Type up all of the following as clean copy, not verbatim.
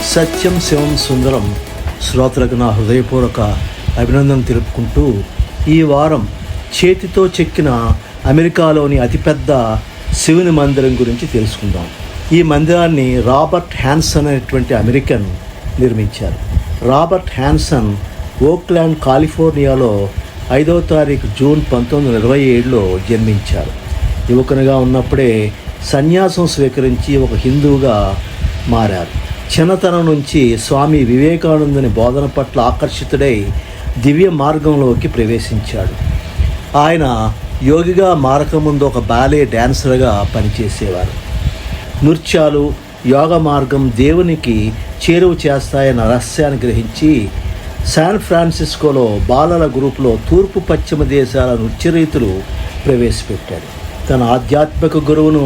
సత్యం శివం సుందరం శ్రోతలకు నా హృదయపూర్వక అభినందన తెలుపుకుంటూ ఈ వారం చేతితో చెక్కిన అమెరికాలోని అతిపెద్ద శివుని మందిరం గురించి తెలుసుకుందాం. ఈ మందిరాన్ని రాబర్ట్ హ్యాన్సన్ అనేటువంటి అమెరికన్ నిర్మించారు. రాబర్ట్ హ్యాన్సన్ ఓక్లాండ్, కాలిఫోర్నియాలో 5వ తారీఖు జూన్ 1927లో జన్మించారు. యువకునిగా ఉన్నప్పుడే సన్యాసం స్వీకరించి ఒక హిందువుగా మారారు. చిన్నతనం నుంచి స్వామి వివేకానందుని బోధన పట్ల ఆకర్షితుడై దివ్య మార్గంలోకి ప్రవేశించాడు. ఆయన యోగిగా మారకముందు ఒక బాలే డ్యాన్సర్గా పనిచేసేవారు. నృత్యాలు, యోగ మార్గం దేవునికి చేరువ చేస్తాయన్న రహస్యాన్ని గ్రహించి శాన్ ఫ్రాన్సిస్కోలో బాలల గ్రూపులో తూర్పు పశ్చిమ దేశాల నృత్యరీతులు ప్రవేశపెట్టాడు. తన ఆధ్యాత్మిక గురువును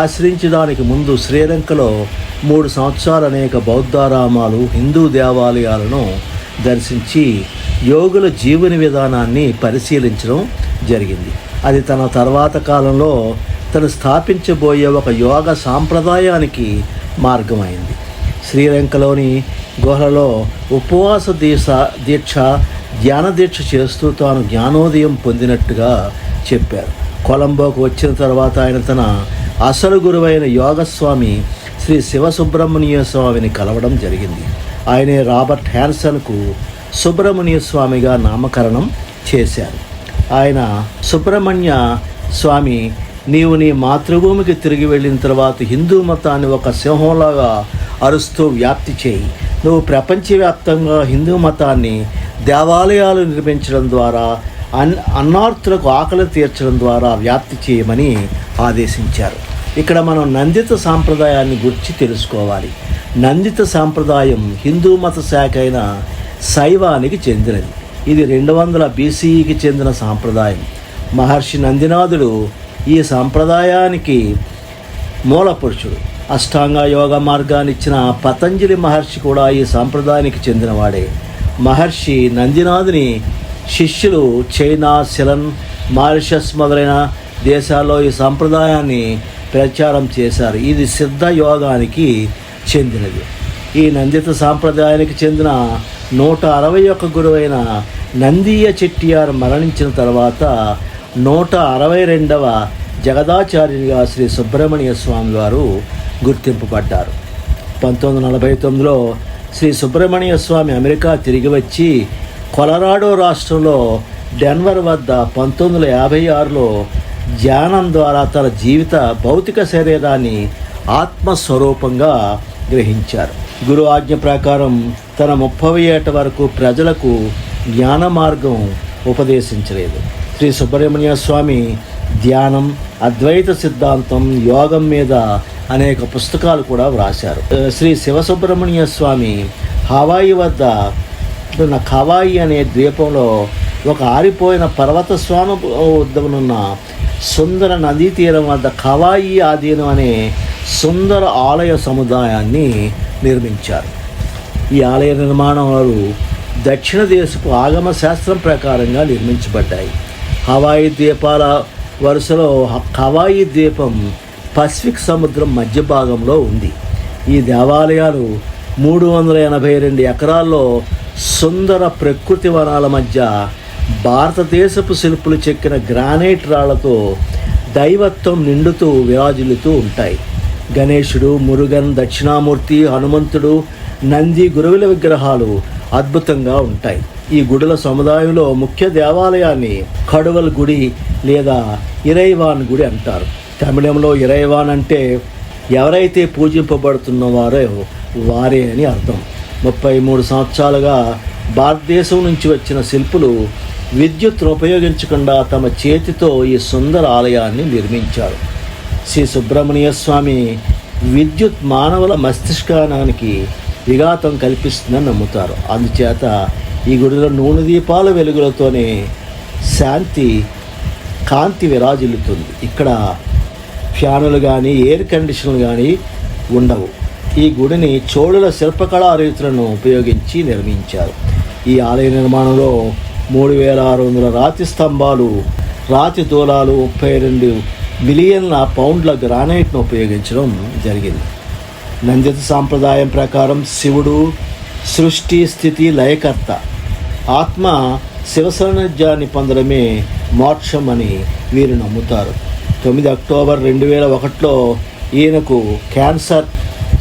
ఆశ్రయించడానికి ముందు శ్రీలంకలో 3 సంవత్సరాలు అనేక బౌద్ధారామాలు, హిందూ దేవాలయాలను దర్శించి యోగుల జీవన విధానాన్ని పరిశీలించడం జరిగింది. అది తన తర్వాత కాలంలో తను స్థాపించబోయే ఒక యోగ సాంప్రదాయానికి మార్గమైంది. శ్రీలంకలోని గుహలలో ఉపవాస దీక్ష, ధ్యాన దీక్ష చేస్తూ తాను జ్ఞానోదయం పొందినట్టుగా చెప్పారు. కొలంబోకు వచ్చిన తర్వాత ఆయన తన అసలు గురువైన యోగస్వామి శ్రీ శివసుబ్రహ్మణ్య స్వామిని కలవడం జరిగింది. ఆయనే రాబర్ట్ హ్యాన్సన్కు సుబ్రహ్మణ్య స్వామిగా నామకరణం చేశారు. ఆయన సుబ్రహ్మణ్య స్వామి, నీవు నీ మాతృభూమికి తిరిగి వెళ్ళిన తర్వాత హిందూ మతాన్ని ఒక సింహంలాగా అరుస్తూ వ్యాప్తి చేయి. నువ్వు ప్రపంచవ్యాప్తంగా హిందూ మతాన్ని దేవాలయాలు నిర్మించడం ద్వారా, అన్నార్తులకు ఆకలి తీర్చడం ద్వారా వ్యాప్తి చేయమని ఆదేశించారు. ఇక్కడ మనం నందిత సాంప్రదాయాన్ని గురించి తెలుసుకోవాలి. నందిత సాంప్రదాయం హిందూ మత శాఖ అయిన శైవానికి చెందినది. ఇది 200 BCEకి చెందిన సాంప్రదాయం. మహర్షి నందినాథుడు ఈ సాంప్రదాయానికి మూల పురుషుడు. అష్టాంగ యోగ మార్గాన్ని ఇచ్చిన పతంజలి మహర్షి కూడా ఈ సాంప్రదాయానికి చెందినవాడే. మహర్షి నందినాథుని శిష్యులు చైనా, సిలన్, మారిషస్ మొదలైన దేశాల్లో ఈ సాంప్రదాయాన్ని ప్రచారం చేశారు. ఇది సిద్ధ యోగానికి చెందినది. ఈ నందిత సాంప్రదాయానికి చెందిన 161 గురువైన నందీయ చెట్టియార్ మరణించిన తర్వాత 162వ జగదాచార్యునిగా శ్రీ సుబ్రహ్మణ్య స్వామి వారు గుర్తింపబడ్డారు. 1949లో శ్రీ సుబ్రహ్మణ్య స్వామి అమెరికా తిరిగి వచ్చి కొలరాడో రాష్ట్రంలో డెన్వర్ వద్ద 1956లో ధ్యానం ద్వారా తన జీవిత భౌతిక శరీరాన్ని ఆత్మస్వరూపంగా గ్రహించారు. గురు ఆజ్ఞ ప్రకారం తన 30వ ఏట వరకు ప్రజలకు జ్ఞాన మార్గం ఉపదేశించలేదు. శ్రీ సుబ్రహ్మణ్య స్వామి ధ్యానం, అద్వైత సిద్ధాంతం, యోగం మీద అనేక పుస్తకాలు కూడా వ్రాశారు. శ్రీ శివసుబ్రహ్మణ్య స్వామి హవాయి వద్ద ఉన్న కవాయి అనే ద్వీపంలో ఒక ఆరిపోయిన పర్వత స్వామి వద్దనున్న సుందర నదీ తీరం వద్ద కవాయి ఆధీనం అనే సుందర ఆలయ సముదాయాన్ని నిర్మించారు. ఈ ఆలయ నిర్మాణాలు దక్షిణ దేశపు ఆగమ శాస్త్రం ప్రకారంగా నిర్మించబడ్డాయి. హవాయి ద్వీపాల వరుసలో కవాయి ద్వీపం పసిఫిక్ సముద్రం మధ్య భాగంలో ఉంది. ఈ దేవాలయాలు 382 ఎకరాల్లో సుందర ప్రకృతి వనాల మధ్య భారతదేశపు శిల్పులు చెక్కిన గ్రానైట్ రాళ్లతో దైవత్వం నిండుతూ విరాజిల్లుతూ ఉంటాయి. గణేశుడు, మురుగన్, దక్షిణామూర్తి, హనుమంతుడు, నంది, గురువుల విగ్రహాలు అద్భుతంగా ఉంటాయి. ఈ గుడుల సముదాయంలో ముఖ్య దేవాలయాన్ని కడువల్ గుడి లేదా ఇరైవాన్ గుడి అంటారు. తమిళంలో ఇరైవాన్ అంటే ఎవరైతే పూజింపబడుతున్నవారో వారే అని అర్థం. 33 సంవత్సరాలుగా భారతదేశం నుంచి వచ్చిన శిల్పులు విద్యుత్తును ఉపయోగించకుండా తమ చేతితో ఈ సుందర ఆలయాన్ని నిర్మించారు. శ్రీ సుబ్రహ్మణ్య స్వామి విద్యుత్ మానవుల మస్తిష్కానికి విఘాతం కల్పిస్తుందని నమ్ముతారు. అందుచేత ఈ గుడిలో నూనె దీపాల వెలుగులతోనే కాంతి విరాజిల్లుతుంది. ఇక్కడ ఫ్యానులు కానీ ఎయిర్ కండిషన్లు కానీ ఉండవు. ఈ గుడిని చోళుల శిల్పకళా రీతులను ఉపయోగించి నిర్మించారు. ఈ ఆలయ నిర్మాణంలో 3600 రాతి స్తంభాలు, రాతి దూలాలు, 32 మిలియన్ల పౌండ్ల గ్రానైట్ను ఉపయోగించడం జరిగింది. నందిత సాంప్రదాయం ప్రకారం శివుడు సృష్టి స్థితి లయకర్త. ఆత్మ శివ సాన్నిధ్యాన్ని పొందడమే మోక్షం అని వీరు నమ్ముతారు. 9 అక్టోబర్ 2001లో ఈయనకు క్యాన్సర్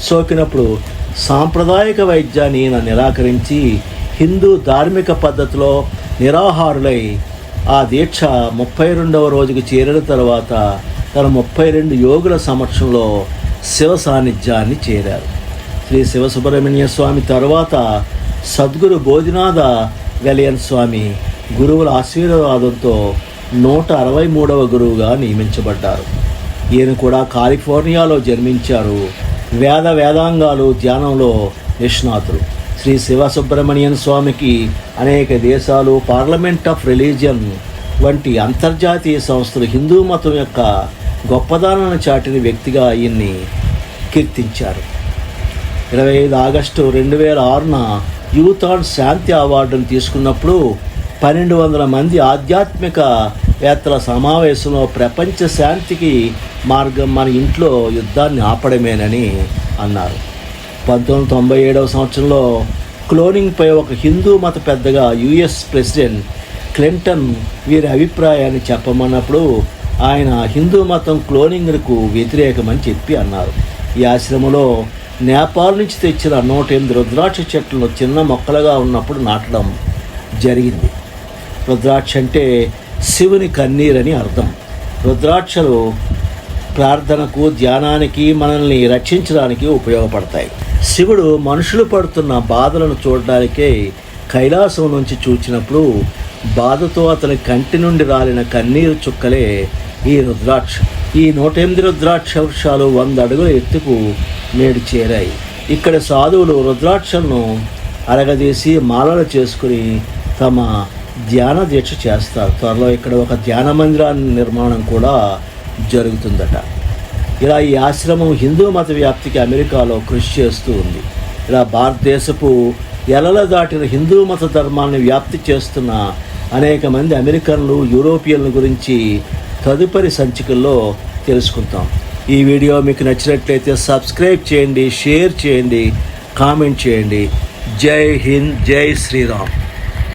సోకినప్పుడు సాంప్రదాయిక వైద్యాన్ని ఈయన నిరాకరించి హిందూ ధార్మిక పద్ధతిలో నిరాహారులై ఆ దీక్ష 32వ రోజుకు చేరిన తర్వాత తన 32 యోగుల సమక్షంలో శివ సాన్నిధ్యాన్ని చేరారు. శ్రీ శివసుబ్రహ్మణ్య స్వామి తర్వాత సద్గురు బోధినాథ వెలయన్ స్వామి గురువుల ఆశీర్వాదంతో 163వ గురువుగా నియమించబడ్డారు. ఈయన కూడా కాలిఫోర్నియాలో జన్మించారు. వేదాంగాలు ధ్యానంలో నిష్ణాతులు. శ్రీ శివసుబ్రహ్మణ్యన్ స్వామికి అనేక దేశాలు, పార్లమెంట్ ఆఫ్ రిలీజియన్ వంటి అంతర్జాతీయ సంస్థలు హిందూ మతం యొక్క గొప్పదనాన్ని చాటిన వ్యక్తిగా ఈయన్ని కీర్తించారు. 25 ఆగస్టు 2006న యూత్ ఆన్ శాంతి అవార్డును తీసుకున్నప్పుడు 1200 మంది ఆధ్యాత్మికవేత్తల సమావేశంలో ప్రపంచ శాంతికి మార్గం మన ఇంట్లో యుద్ధాన్ని ఆపడమేనని అన్నారు. 1997వ సంవత్సరంలో క్లోనింగ్పై ఒక హిందూ మత పెద్దగా యుఎస్ ప్రెసిడెంట్ క్లింటన్ వీరి అభిప్రాయాన్ని చెప్పమన్నప్పుడు ఆయన హిందూ మతం క్లోనింగ్కు వ్యతిరేకమని చెప్పి అన్నారు. ఈ ఆశ్రమంలో నేపాల్ నుంచి తెచ్చిన 108 రుద్రాక్ష చెట్లను చిన్న మొక్కలుగా ఉన్నప్పుడు నాటడం జరిగింది. రుద్రాక్ష అంటే శివుని కన్నీరని అర్థం. రుద్రాక్షలు ప్రార్థనకు, ధ్యానానికి, మనల్ని రక్షించడానికి ఉపయోగపడతాయి. శివుడు మనుషులు పడుతున్న బాధలను చూడడానికే కైలాసం నుంచి చూచినప్పుడు బాధతో అతని కంటి నుండి రాలిన కన్నీరు చుక్కలే ఈ రుద్రాక్ష. ఈ 108 రుద్రాక్ష వృక్షాలు 100 అడుగుల ఎత్తుకు నేడు చేరాయి. ఇక్కడ సాధువులు రుద్రాక్షలను అరగదీసి మాలలు చేసుకుని తమ ధ్యాన దీక్ష చేస్తారు. త్వరలో ఇక్కడ ఒక ధ్యాన మందిరాన్ని నిర్మాణం కూడా జరుగుతుందట. ఇలా ఈ ఆశ్రమం హిందూ మత వ్యాప్తికి అమెరికాలో కృషి చేస్తూ ఉంది. ఇలా భారతదేశపు ఎలల దాటిన హిందూ మత ధర్మాన్ని వ్యాప్తి చేస్తున్న అనేక మంది అమెరికన్లు, యూరోపియన్ల గురించి తదుపరి సంచికల్లో తెలుసుకుంటాం. ఈ వీడియో మీకు నచ్చినట్లయితే సబ్స్క్రైబ్ చేయండి, షేర్ చేయండి, కామెంట్ చేయండి. జై హింద్, జై శ్రీరామ్.